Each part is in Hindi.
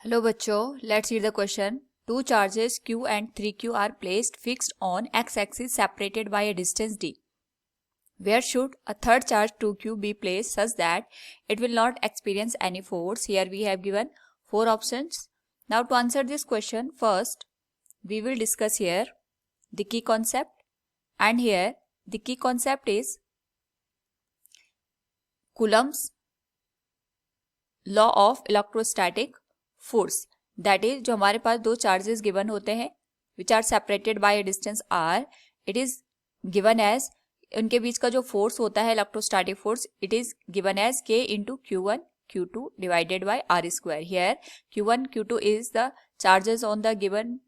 हेलो बच्चों, let's read the question. Two charges Q and 3Q are placed fixed on x-axis separated by a distance d. Where should a third charge 2Q be placed such that it will not experience any force? Here we have given four options. Now to answer this question, first we will discuss here the key concept, and here the key concept is Coulomb's law of electrostatic force. That is जो हमारे पास दो चार्जेस गिवन होते हैं which are separated by a distance R, it is given as, उनके बीच का जो फोर्स होता है electrostatic force, it is given as K into Q1 Q2 divided by R square. Here Q1 Q2 is the charges on the given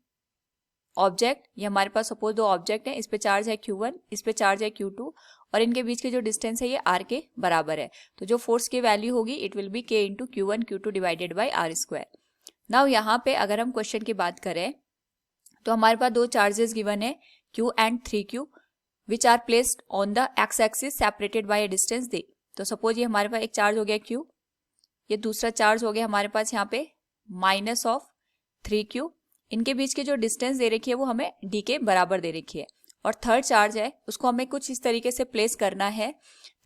object. ये हमारे पास सपोज दो ऑब्जेक्ट है, इस पे चार्ज है Q1, इस पे चार्ज है Q2 और इनके बीच की जो डिस्टेंस है ये R के बराबर है। तो जो फोर्स की वैल्यू होगी it will be K into Q1 Q2 divided by R square. Now यहाँ पे अगर हम क्वेश्चन की बात करें तो हमारे पास दो चार्जेस गिवन है Q and 3Q which are placed on the X axis separated by a distance d। तो सपोज ये हमारे पास एक चार्ज हो गया Q, ये दूसरा चार्ज हो गया हमारे पास यहाँ पे माइनस ऑफ 3Q। इनके बीच की जो डिस्टेंस दे रखी है वो हमें d के बराबर दे रखी है, और थर्ड चार्ज है उसको हमें कुछ इस तरीके से प्लेस करना है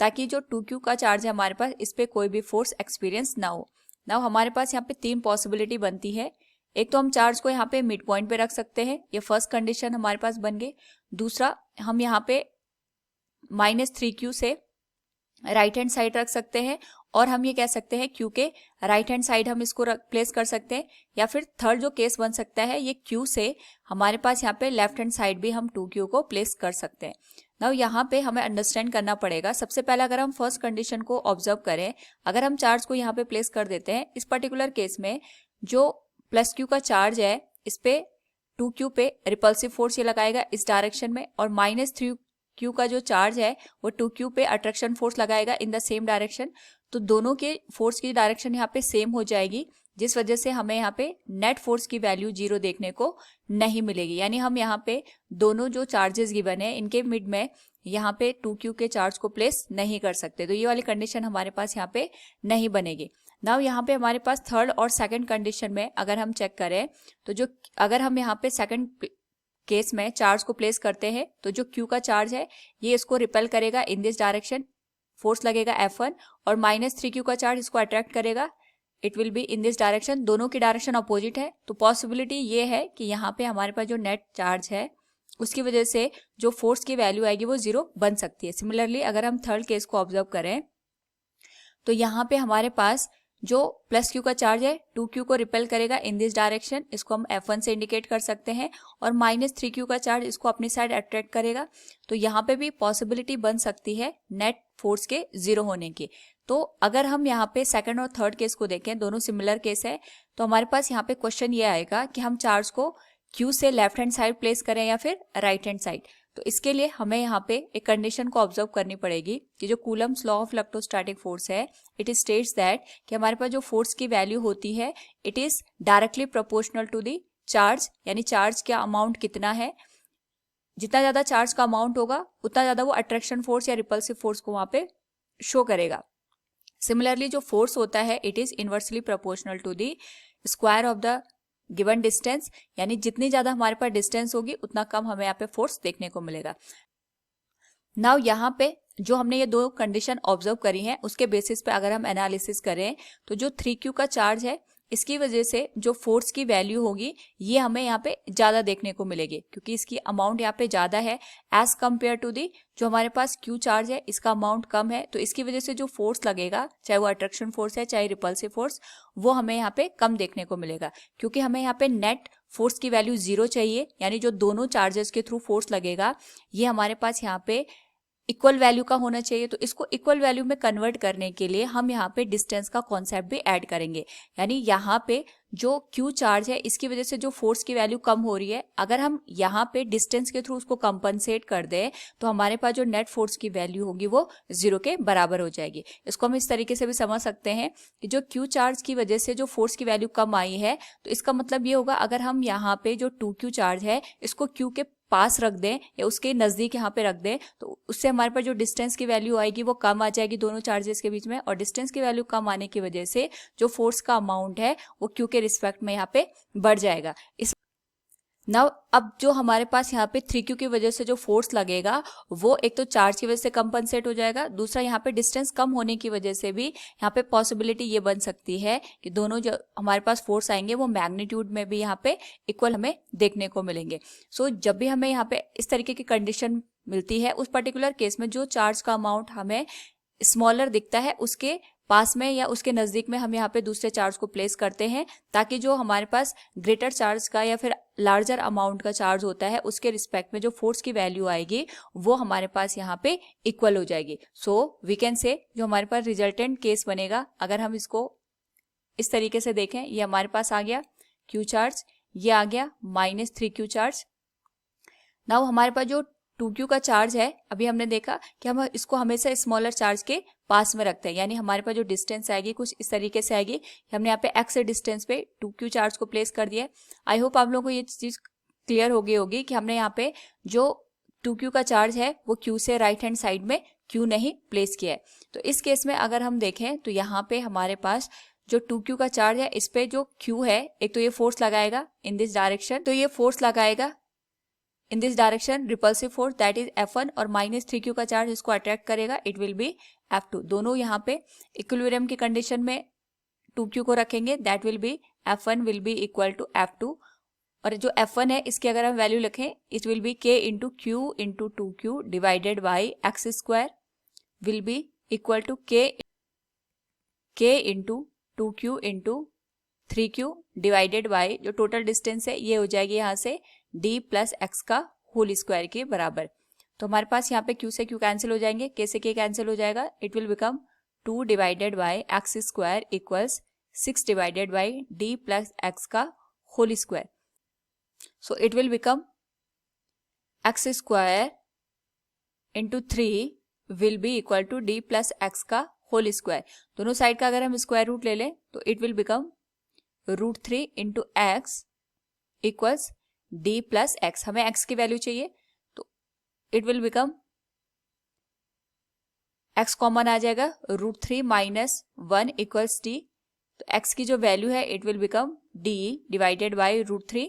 ताकि जो 2Q का चार्ज है हमारे पास इस पे कोई भी फोर्स एक्सपीरियंस ना हो। नाउ हमारे पास यहाँ पे तीन पॉसिबिलिटी बनती है। एक तो हम चार्ज को यहाँ पे मिड पॉइंट पे रख सकते हैं, ये फर्स्ट कंडीशन हमारे पास बन गई। दूसरा, हम यहाँ पे -3Q से राइट हैंड साइड रख सकते हैं, और हम ये कह सकते हैं Q के राइट हैंड साइड हम इसको प्लेस कर सकते हैं। या फिर थर्ड जो केस बन सकता है, ये Q से हमारे पास यहाँ पे लेफ्ट हैंड साइड भी हम 2Q को प्लेस कर सकते हैं। नाउ यहाँ पे हमें अंडरस्टैंड करना पड़ेगा। सबसे पहले अगर हम फर्स्ट कंडीशन को ऑब्जर्व करें, अगर हम चार्ज को यहाँ पे प्लेस कर देते हैं, इस पर्टिकुलर केस में जो प्लस Q का चार्ज है इस पे 2Q पे रिपल्सिव फोर्स ये लगाएगा इस डायरेक्शन में, और -3Q का जो चार्ज है वो 2Q पे अट्रैक्शन फोर्स लगाएगा इन द सेम डायरेक्शन। तो दोनों के फोर्स की डायरेक्शन यहाँ पे सेम हो जाएगी, जिस वजह से हमें यहाँ पे नेट फोर्स की वैल्यू 0 देखने को नहीं मिलेगी। यानी हम यहाँ पे दोनों जो चार्जेस गिवन है इनके मिड में यहाँ पे 2Q के चार्ज को प्लेस नहीं कर सकते, तो ये वाली कंडीशन हमारे पास यहाँ पे नहीं बनेगी। नाउ यहाँ पे हमारे पास थर्ड और सेकंड कंडीशन में अगर हम चेक करें तो जो अगर हम यहाँ पे सेकंड केस में चार्ज को प्लेस करते हैं तो जो Q का चार्ज है ये इसको रिपेल करेगा इन दिस डायरेक्शन, फोर्स लगेगा F1, और -3Q का चार्ज इसको अट्रैक्ट करेगा, it will be in this direction. दोनों की डायरेक्शन अपोजिट है, तो पॉसिबिलिटी ये है कि यहाँ पे हमारे पास जो नेट चार्ज है उसकी वजह से जो फोर्स की वैल्यू आएगी वो 0 बन सकती है। सिमिलरली अगर हम थर्ड केस को ऑब्जर्व करें तो यहाँ पे हमारे पास जो प्लस Q का चार्ज है 2Q को रिपेल करेगा इन दिस डायरेक्शन, इसको हम F1 से इंडिकेट कर सकते हैं, और -3Q का चार्ज इसको अपनी साइड अट्रैक्ट करेगा। तो यहाँ पे भी पॉसिबिलिटी बन सकती है नेट फोर्स के 0 होने की। तो अगर हम यहाँ पे सेकंड और थर्ड केस को देखें, दोनों सिमिलर केस है, तो हमारे पास यहाँ पे क्वेश्चन ये आएगा कि हम चार्ज को Q से लेफ्ट हैंड साइड प्लेस करें या फिर राइट हैंड साइड। तो इसके लिए हमें यहाँ पे एक कंडीशन को ऑब्जर्व करनी पड़ेगी कि जो Coulomb's law of electrostatic force है, इट स्टेट्स दैट कि हमारे पास जो फोर्स की वैल्यू होती है it is directly proportional to the charge. यानी चार्ज का अमाउंट कितना है, जितना ज्यादा चार्ज का अमाउंट होगा उतना ज्यादा वो अट्रैक्शन फोर्स या रिपल्सिव फोर्स को वहां पे शो करेगा। सिमिलरली जो फोर्स होता है it is inversely proportional to the square of the given distance, यानी जितनी ज्यादा हमारे पास डिस्टेंस होगी उतना कम हमें यहाँ पे फोर्स देखने को मिलेगा। नाउ यहाँ पे जो हमने ये दो कंडीशन ऑब्जर्व करी हैं उसके बेसिस पे अगर हम एनालिसिस करें तो जो 3Q का चार्ज है इसकी वजह से जो फोर्स की वैल्यू होगी ये हमें यहाँ पे ज्यादा देखने को मिलेगी, क्योंकि इसकी अमाउंट यहाँ पे ज्यादा है एज कम्पेयर टू दी जो हमारे पास Q चार्ज है इसका अमाउंट कम है। तो इसकी वजह से जो फोर्स लगेगा, चाहे वो अट्रैक्शन फोर्स है चाहे रिपल्सिव फोर्स, वो हमें यहाँ पे कम देखने को मिलेगा, क्योंकि हमें यहाँ पे नेट फोर्स की वैल्यू 0 चाहिए। यानी जो दोनों चार्जेस के थ्रू फोर्स लगेगा ये हमारे पास यहाँ पे इक्वल वैल्यू का होना चाहिए। तो इसको इक्वल वैल्यू में कन्वर्ट करने के लिए हम यहाँ पे डिस्टेंस का कॉन्सेप्ट भी ऐड करेंगे। यानी यहाँ पे जो Q चार्ज है इसकी वजह से जो फोर्स की वैल्यू कम हो रही है, अगर हम यहाँ पे डिस्टेंस के थ्रू उसको कंपनसेट कर दें तो हमारे पास जो नेट फोर्स की वैल्यू होगी वो 0 के बराबर हो जाएगी। इसको हम इस तरीके से भी समझ सकते हैं कि जो Q चार्ज की वजह से जो फोर्स की वैल्यू कम आई है, तो इसका मतलब ये होगा अगर हम यहाँ पे जो 2Q चार्ज है इसको Q के पास रख दें या उसके नज़दीक यहाँ पे रख दें तो उससे हमारे पास जो डिस्टेंस की वैल्यू आएगी वो कम आ जाएगी दोनों चार्जेस के बीच में, और डिस्टेंस की वैल्यू कम आने की वजह से जो फोर्स का अमाउंट है वो क्यू के रिस्पेक्ट में यहाँ पे बढ़ जाएगा। इस नाउ अब जो हमारे पास यहाँ पे 3Q की वजह से जो फोर्स लगेगा वो एक तो चार्ज की वजह से कंपनसेट हो जाएगा, दूसरा यहाँ पे डिस्टेंस कम होने की वजह से भी यहाँ पे पॉसिबिलिटी ये बन सकती है कि दोनों जो हमारे पास फोर्स आएंगे वो मैग्नीट्यूड में भी यहाँ पे इक्वल हमें देखने को मिलेंगे। सो जब भी हमें यहाँ पे इस तरीके की कंडीशन मिलती है उस पर्टिकुलर केस में जो चार्ज का अमाउंट हमें स्मॉलर दिखता है उसके पास में या उसके नज़दीक में हम यहाँ पे दूसरे चार्ज को प्लेस करते हैं ताकि जो हमारे पास ग्रेटर चार्ज का या फिर लार्जर अमाउंट का चार्ज होता है उसके रिस्पेक्ट में जो फोर्स की वैल्यू आएगी वो हमारे पास यहाँ पे इक्वल हो जाएगी। सो वी कैन से जो हमारे पास रिजल्टेंट केस बनेगा, अगर हम इसको इस तरीके से देखें, ये हमारे पास आ गया Q चार्ज, ये आ गया -3Q चार्ज। नाउ हमारे पास जो 2Q का चार्ज है, अभी हमने देखा कि हम इसको हमेशा स्मॉलर चार्ज के पास में रखते हैं, यानी हमारे पास जो डिस्टेंस आएगी कुछ इस तरीके से आएगी। हमने यहाँ पे x डिस्टेंस पे 2Q चार्ज को प्लेस कर दिया। आई होप आप लोगों को ये चीज़ क्लियर हो गई होगी कि हमने यहाँ पे जो 2Q का चार्ज है वो Q से राइट हैंड साइड में Q नहीं प्लेस किया है। तो इस केस में अगर हम देखें तो यहाँ पे हमारे पास जो 2Q का चार्ज है इस पे जो Q है, एक तो ये फोर्स लगाएगा इन दिस डायरेक्शन, तो ये फोर्स लगाएगा in this direction repulsive force that is F1, और -3Q का चार्ज इसको अट्रैक्ट करेगा, इट विल बी F2। दोनों यहाँ पे इक्विलिब्रियम की कंडीशन में 2Q को रखेंगे, that will be F1 will be equal to F2, और जो F1 है इसकी अगर हम वैल्यू लिखें it will be K into Q into 2Q divided by x square will be equal to K into 2Q into 3Q divided by जो टोटल डिस्टेंस है ये हो जाएगी यहाँ से d प्लस एक्स का होल स्क्वायर के बराबर। तो हमारे पास यहाँ पे Q से Q कैंसिल हो जाएंगे, K से K कैंसिल हो जाएगा, it will become 2 divided by x square equals 6 divided by d plus x का whole square. So it will become x square into 3 will be equal to d plus x का होल स्क्वायर। दोनों साइड का अगर हम स्क्वायर रूट ले लें तो it will become √3 into x equals d plus x. हमें x की वैल्यू चाहिए तो it will become x common आ जाएगा, √3 माइनस 1 इक्वल्स d, तो x की जो वैल्यू है it will become d divided by √3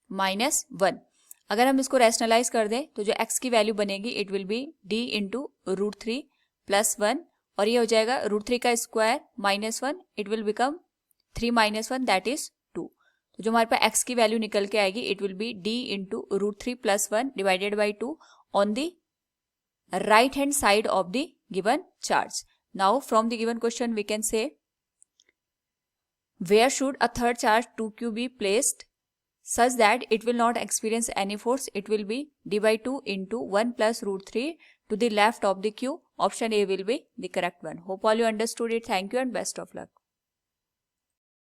minus 1। अगर हम इसको रैशनलाइज कर दें तो जो x की वैल्यू बनेगी it will be d into √3 plus 1, और ये हो जाएगा √3 का square minus 1, it will become 3 minus 1 that is 2। तो जो हमारे पास x की वैल्यू निकल के आएगी it will be d into √3 plus 1 divided by 2 on the right hand side of the given charge. Now from the given question we can say where should a third charge 2Q be placed such that it will not experience any force? It will be d by 2 into 1 plus √3 to the left of the Q. Option A will be the correct one. Hope all you understood it. Thank you and best of luck.